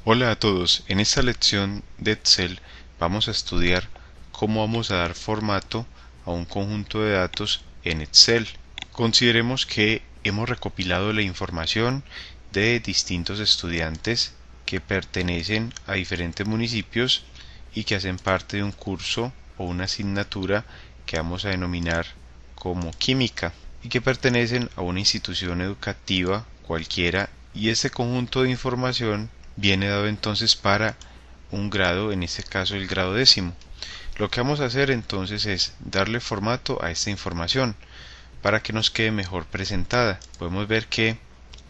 Hola a todos, en esta lección de Excel vamos a estudiar cómo vamos a dar formato a un conjunto de datos en Excel. Consideremos que hemos recopilado la información de distintos estudiantes que pertenecen a diferentes municipios y que hacen parte de un curso o una asignatura que vamos a denominar como química y que pertenecen a una institución educativa cualquiera, y este conjunto de información viene dado entonces para un grado, en este caso el grado décimo. Lo que vamos a hacer entonces es darle formato a esta información para que nos quede mejor presentada. Podemos ver que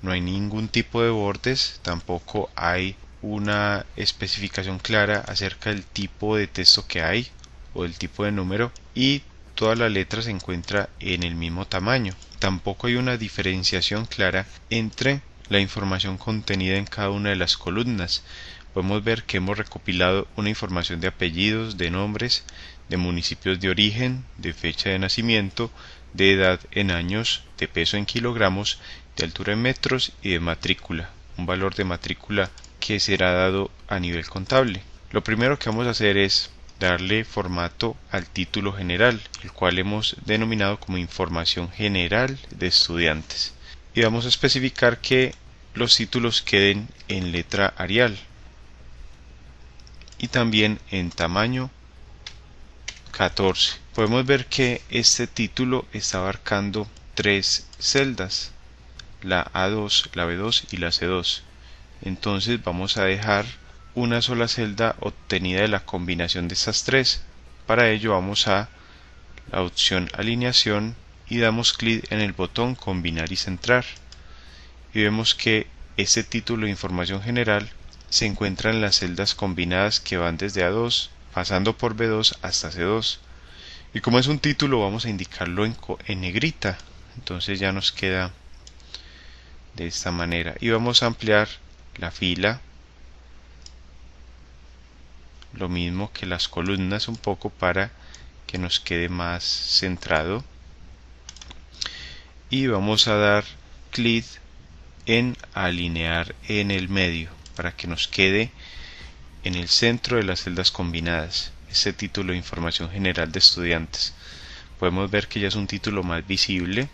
no hay ningún tipo de bordes, tampoco hay una especificación clara acerca del tipo de texto que hay o del tipo de número, y toda la letra se encuentra en el mismo tamaño. Tampoco hay una diferenciación clara entre la información contenida en cada una de las columnas. Podemos ver que hemos recopilado una información de apellidos, de nombres, de municipios de origen, de fecha de nacimiento, de edad en años, de peso en kilogramos, de altura en metros y de matrícula, un valor de matrícula que será dado a nivel contable. Lo primero que vamos a hacer es darle formato al título general, el cual hemos denominado como información general de estudiantes, y vamos a especificar que los títulos queden en letra Arial y también en tamaño 14. Podemos ver que este título está abarcando tres celdas, la A2, la B2 y la C2. Entonces vamos a dejar una sola celda obtenida de la combinación de estas tres. Para ello vamos a la opción alineación y damos clic en el botón combinar y centrar, y vemos que este título de información general se encuentra en las celdas combinadas que van desde A2 pasando por B2 hasta C2, y como es un título vamos a indicarlo en negrita. Entonces ya nos queda de esta manera, y vamos a ampliar la fila, lo mismo que las columnas, un poco para que nos quede más centrado, y vamos a dar clic en alinear en el medio para que nos quede en el centro de las celdas combinadas este título de información general de estudiantes. Podemos ver que ya es un título más visible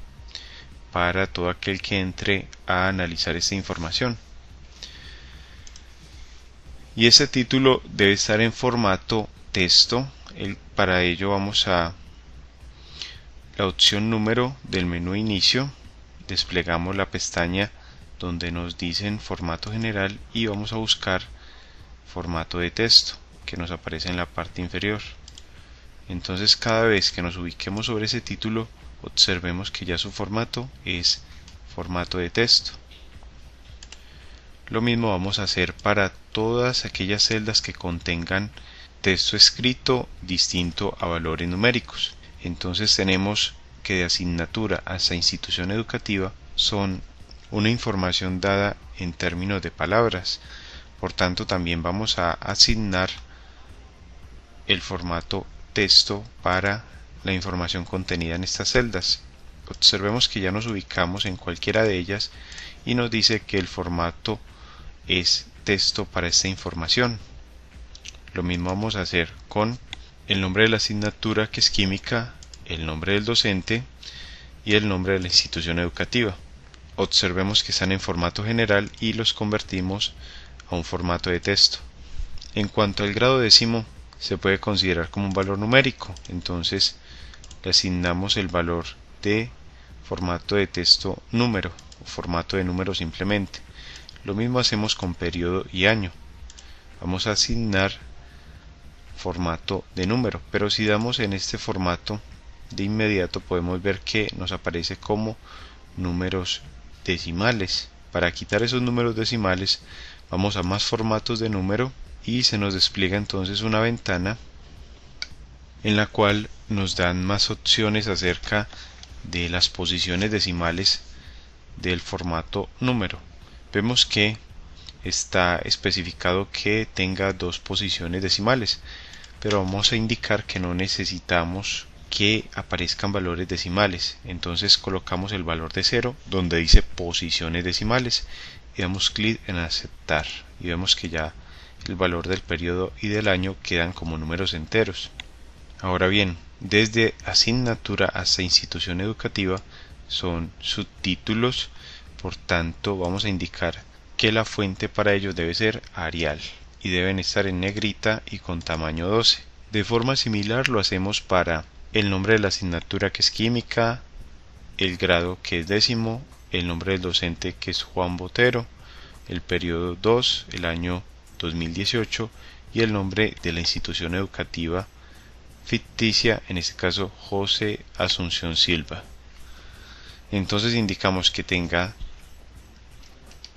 para todo aquel que entre a analizar esta información, y este título debe estar en formato texto. Para ello vamos a la opción número del menú inicio, desplegamos la pestaña donde nos dicen formato general y vamos a buscar formato de texto, que nos aparece en la parte inferior. Entonces cada vez que nos ubiquemos sobre ese título, observemos que ya su formato es formato de texto. Lo mismo vamos a hacer para todas aquellas celdas que contengan texto escrito distinto a valores numéricos. Entonces tenemos que de asignatura hasta institución educativa son una información dada en términos de palabras. Por tanto, también vamos a asignar el formato texto para la información contenida en estas celdas. Observemos que ya nos ubicamos en cualquiera de ellas y nos dice que el formato es texto para esta información. Lo mismo vamos a hacer con el nombre de la asignatura, que es química, el nombre del docente y el nombre de la institución educativa. Observemos que están en formato general y los convertimos a un formato de texto. En cuanto al grado décimo, se puede considerar como un valor numérico, entonces le asignamos el valor de formato de texto número o formato de número simplemente. Lo mismo hacemos con periodo y año. Vamos a asignar formato de número, pero si damos en este formato, de inmediato podemos ver que nos aparece como números decimales. Para quitar esos números decimales vamos a más formatos de número y se nos despliega entonces una ventana en la cual nos dan más opciones acerca de las posiciones decimales del formato número. Vemos que está especificado que tenga dos posiciones decimales, pero vamos a indicar que no necesitamos que aparezcan valores decimales. Entonces colocamos el valor de 0 donde dice posiciones decimales y damos clic en aceptar y vemos que ya el valor del periodo y del año quedan como números enteros. Ahora bien, desde asignatura hasta institución educativa son subtítulos, por tanto vamos a indicar que la fuente para ellos debe ser Arial y deben estar en negrita y con tamaño 12. De forma similar lo hacemos para el nombre de la asignatura, que es química, el grado, que es décimo, el nombre del docente, que es Juan Botero, el periodo 2, el año 2018 y el nombre de la institución educativa ficticia, en este caso José Asunción Silva. Entonces indicamos que tenga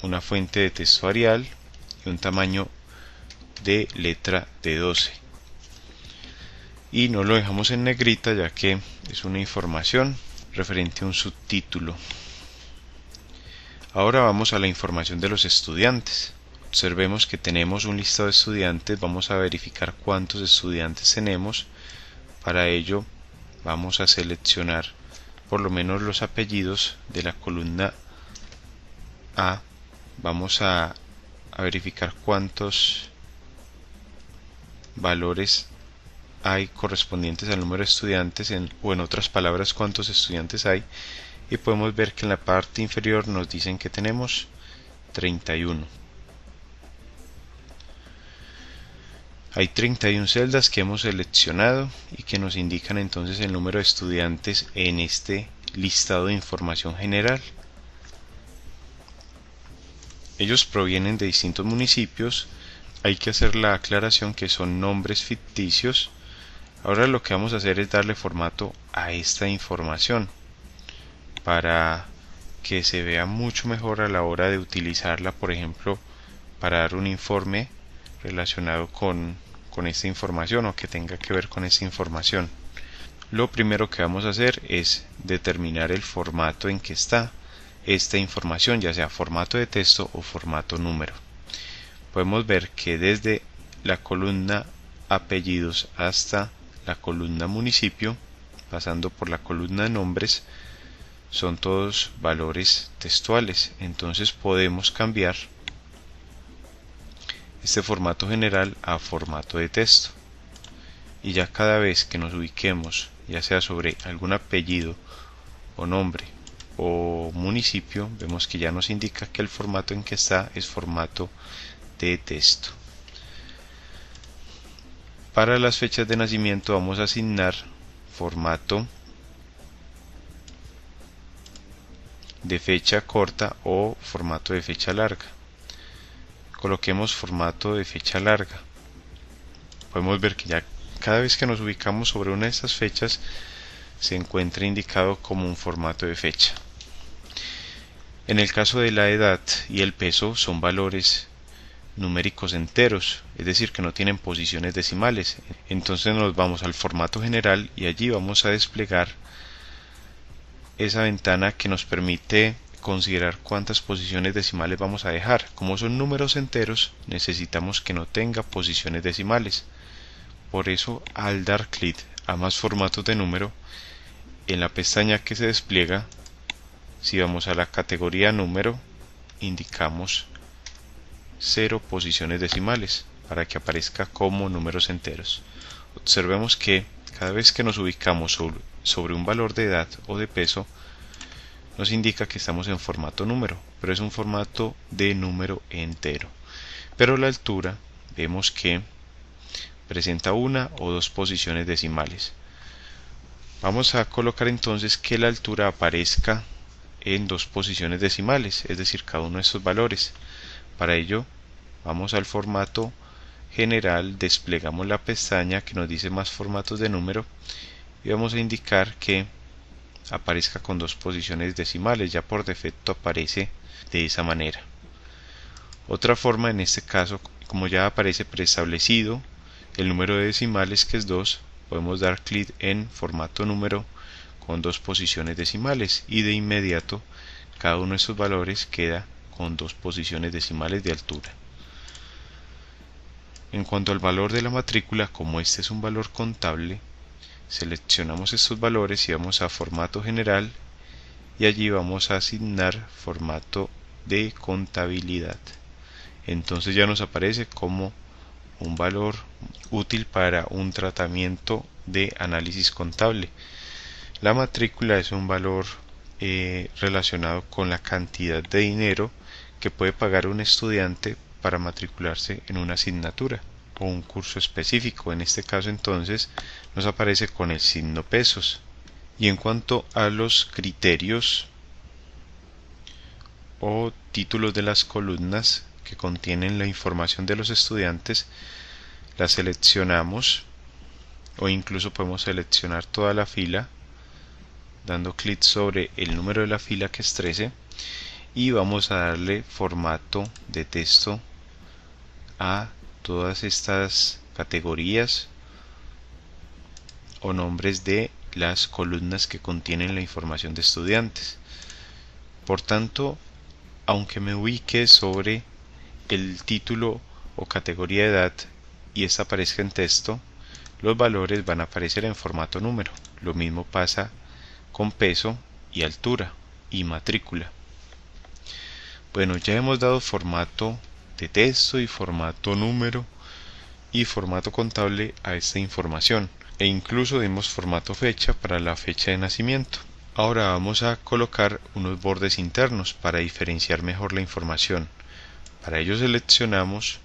una fuente de texto Arial y un tamaño de letra de 12. Y no lo dejamos en negrita ya que es una información referente a un subtítulo. Ahora vamos a la información de los estudiantes. Observemos que tenemos un listado de estudiantes. Vamos a verificar cuántos estudiantes tenemos. Para ello vamos a seleccionar por lo menos los apellidos de la columna A. Vamos a verificar cuántos valores hay correspondientes al número de estudiantes, o en otras palabras cuántos estudiantes hay, y podemos ver que en la parte inferior nos dicen que tenemos 31. Hay 31 celdas que hemos seleccionado y que nos indican entonces el número de estudiantes en este listado de información general. Ellos provienen de distintos municipios. Hay que hacer la aclaración que son nombres ficticios. Ahora lo que vamos a hacer es darle formato a esta información para que se vea mucho mejor a la hora de utilizarla, por ejemplo, para dar un informe relacionado con esta información o que tenga que ver con esta información. Lo primero que vamos a hacer es determinar el formato en que está esta información, ya sea formato de texto o formato número. Podemos ver que desde la columna apellidos hasta la columna municipio, pasando por la columna nombres, son todos valores textuales. Entonces podemos cambiar este formato general a formato de texto, y ya cada vez que nos ubiquemos ya sea sobre algún apellido o nombre o municipio, vemos que ya nos indica que el formato en que está es formato de texto. Para las fechas de nacimiento vamos a asignar formato de fecha corta o formato de fecha larga. Coloquemos formato de fecha larga. Podemos ver que ya cada vez que nos ubicamos sobre una de estas fechas se encuentra indicado como un formato de fecha. En el caso de la edad y el peso son valores numéricos enteros, es decir, que no tienen posiciones decimales. Entonces nos vamos al formato general y allí vamos a desplegar esa ventana que nos permite considerar cuántas posiciones decimales vamos a dejar. Como son números enteros, necesitamos que no tenga posiciones decimales. Por eso, al dar clic a más formatos de número, en la pestaña que se despliega, si vamos a la categoría número, indicamos 0 posiciones decimales para que aparezca como números enteros. Observemos que cada vez que nos ubicamos sobre un valor de edad o de peso, nos indica que estamos en formato número, pero es un formato de número entero. Pero la altura vemos que presenta una o dos posiciones decimales. Vamos a colocar entonces que la altura aparezca en 2 posiciones decimales, es decir, cada uno de estos valores. Para ello vamos al formato general, desplegamos la pestaña que nos dice más formatos de número y vamos a indicar que aparezca con 2 posiciones decimales. Ya por defecto aparece de esa manera. Otra forma, en este caso, como ya aparece preestablecido el número de decimales, que es 2, podemos dar clic en formato número con 2 posiciones decimales y de inmediato cada uno de esos valores queda con 2 posiciones decimales de altura. En cuanto al valor de la matrícula, como este es un valor contable, seleccionamos estos valores y vamos a formato general y allí vamos a asignar formato de contabilidad. Entonces ya nos aparece como un valor útil para un tratamiento de análisis contable. La matrícula es un valor relacionado con la cantidad de dinero que puede pagar un estudiante para matricularse en una asignatura o un curso específico. En este caso entonces nos aparece con el signo pesos. Y en cuanto a los criterios o títulos de las columnas que contienen la información de los estudiantes, las seleccionamos, o incluso podemos seleccionar toda la fila dando clic sobre el número de la fila que es 13, y vamos a darle formato de texto a todas estas categorías o nombres de las columnas que contienen la información de estudiantes. Por tanto, aunque me ubique sobre el título o categoría de edad y esta aparezca en texto, los valores van a aparecer en formato número. Lo mismo pasa con peso y altura y matrícula. Bueno, ya hemos dado formato de texto y formato número y formato contable a esta información, e incluso dimos formato fecha para la fecha de nacimiento. Ahora vamos a colocar unos bordes internos para diferenciar mejor la información. Para ello seleccionamos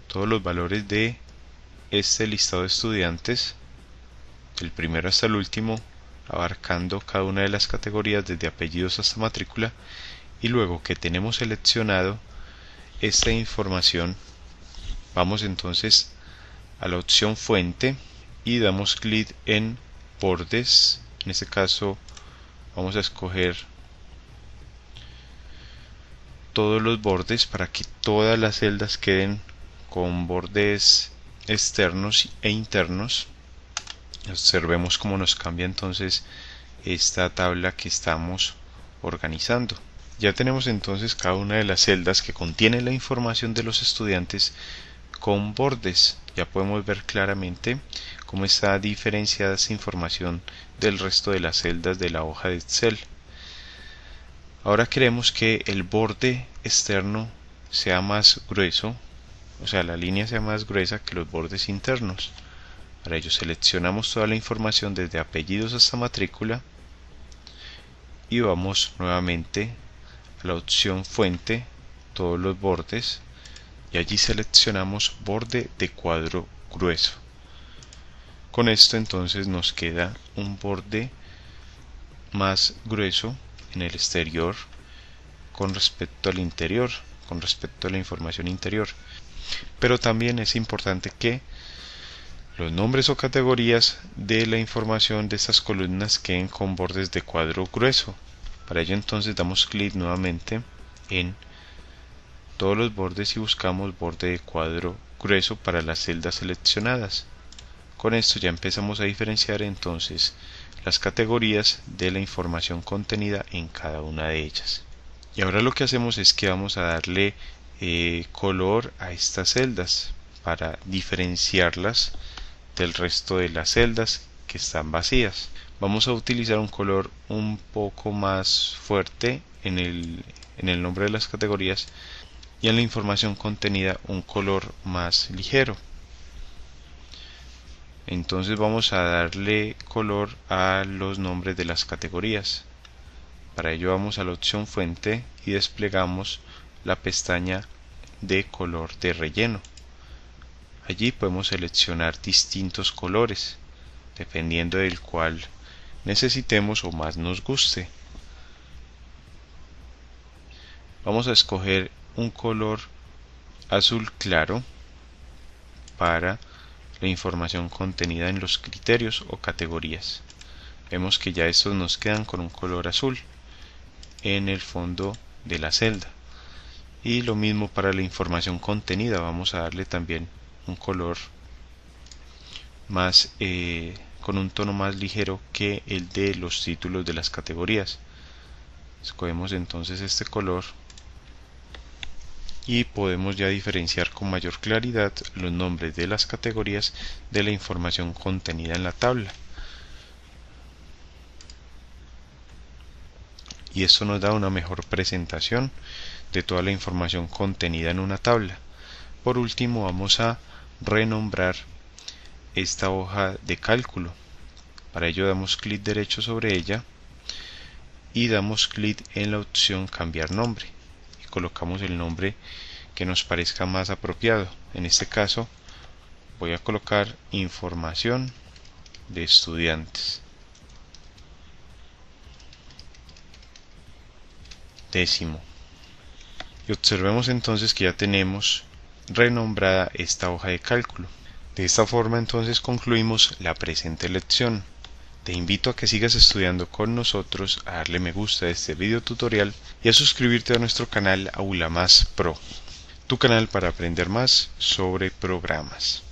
todos los valores de este listado de estudiantes, del primero hasta el último, abarcando cada una de las categorías desde apellidos hasta matrícula, y luego que tenemos seleccionado esta información, vamos entonces a la opción fuente y damos clic en bordes. En este caso vamos a escoger todos los bordes para que todas las celdas queden con bordes externos e internos. Observemos cómo nos cambia entonces esta tabla que estamos organizando. Ya tenemos entonces cada una de las celdas que contiene la información de los estudiantes con bordes. Ya podemos ver claramente cómo está diferenciada esta información del resto de las celdas de la hoja de Excel. Ahora queremos que el borde externo sea más grueso, o sea, la línea sea más gruesa que los bordes internos. Para ello seleccionamos toda la información desde apellidos hasta matrícula y vamos nuevamente a la opción fuente, todos los bordes, y allí seleccionamos borde de cuadro grueso. Con esto entonces nos queda un borde más grueso en el exterior con respecto al interior, con respecto a la información interior. Pero también es importante que los nombres o categorías de la información de estas columnas queden con bordes de cuadro grueso. Para ello entonces damos clic nuevamente en todos los bordes y buscamos borde de cuadro grueso para las celdas seleccionadas. Con esto ya empezamos a diferenciar entonces las categorías de la información contenida en cada una de ellas. Y ahora lo que hacemos es que vamos a darle color a estas celdas para diferenciarlas del resto de las celdas que están vacías. Vamos a utilizar un color un poco más fuerte en el nombre de las categorías y en la información contenida un color más ligero. Entonces vamos a darle color a los nombres de las categorías. Para ello vamos a la opción fuente y desplegamos la pestaña de color de relleno. Allí podemos seleccionar distintos colores dependiendo del cual necesitemos o más nos guste. Vamos a escoger un color azul claro para la información contenida en los criterios o categorías. Vemos que ya estos nos quedan con un color azul en el fondo de la celda, y lo mismo para la información contenida. Vamos a darle también un color más con un tono más ligero que el de los títulos de las categorías. Escogemos entonces este color y podemos ya diferenciar con mayor claridad los nombres de las categorías de la información contenida en la tabla. Y esto nos da una mejor presentación de toda la información contenida en una tabla. Por último, vamos a renombrar esta hoja de cálculo. Para ello damos clic derecho sobre ella y damos clic en la opción cambiar nombre y colocamos el nombre que nos parezca más apropiado. En este caso voy a colocar información de estudiantes. Décimo. Y observemos entonces que ya tenemos renombrada esta hoja de cálculo. De esta forma entonces concluimos la presente lección. Te invito a que sigas estudiando con nosotros, a darle me gusta a este video tutorial y a suscribirte a nuestro canal Aula Más Pro, tu canal para aprender más sobre programas.